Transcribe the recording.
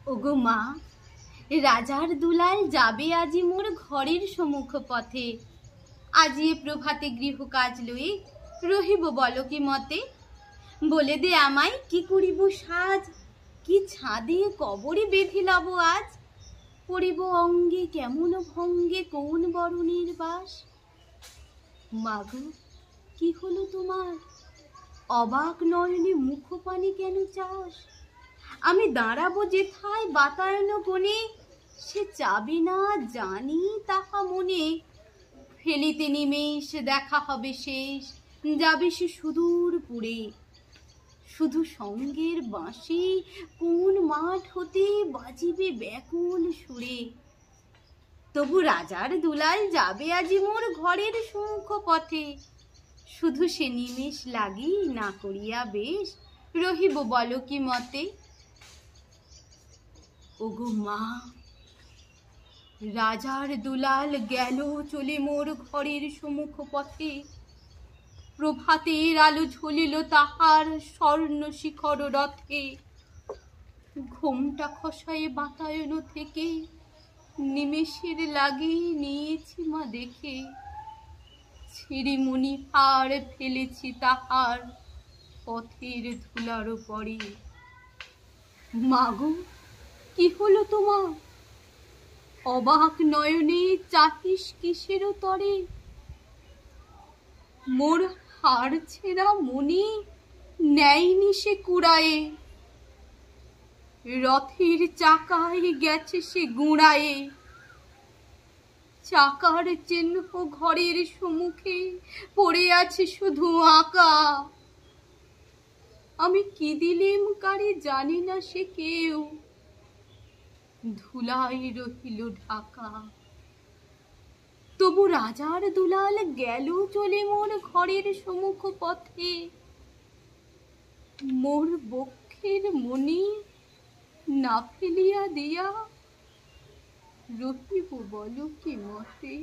ওগো মা, রাজার দুলাল যাবে আজি মোর ঘরের সম্মুখ পথে। আজি এ প্রভাতে গৃহ কাজ লই রহিব বলো কি মতে। বলে দে আমায় কি করিব সাজ, কি ছাদে কবরে বেঁধে লব আজ। পড়িব অঙ্গে কেমন ভঙ্গে কোন বরণের বাস। মাগো কি হলো তোমার, অবাক নয়নে মুখপানে কেন চাস। আমি দাঁড়াবো যেথায় বাতায়ন কোণে, সে চাবি না জানি তাহা মনে। ফেলিতে নিমেষ দেখা হবে শেষ, যাবে সে সুদূর পুরে। শুধু সঙ্গের বাঁশি কোন মাঠ হতে বাজিবে ব্যাকুল সুরে। তবু রাজার দুলাল যাবে আজি মোর ঘরের সম্মুখ পথে। শুধু সে নিমেষ লাগি না করিয়া বেশ, রহিব বলো কি মতে। ওগো মা, রাজার দুলাল গেল চলে মোর ঘরের সম্মুখ পথে। প্রভাতের আলো ঝুলিল তাহার স্বর্ণ শিখর রথে। ঘোমটা খসায়ে বাতায়ন থেকে নিমেষের লাগি নিয়েছি মা দেখে। ছিড়িমুনি হার ফেলেছি তাহার পথের ধুলার পরে। মাগো কি হলো তোমার, অবাক নয়নে চাহিস কিসের তরে। মোর হার ছেঁড়া মনি নেয়নি সে কুড়ায়ে, রথের চাকায় গেছে সে গুঁড়ায়ে। চাকার চিহ্ন ঘরের সম্মুখে পড়ে আছে শুধু আঁকা। আমি কি দিলেম কারে জানি না সে কেউ, ধুলায় রহিল ঢাকা। তবু রাজার দুলাল গেল চলে মোর ঘরের সম্মুখ পথে। মোর বক্ষের মনি না ফেলিয়া দিয়া রহিব বলো কি মতে।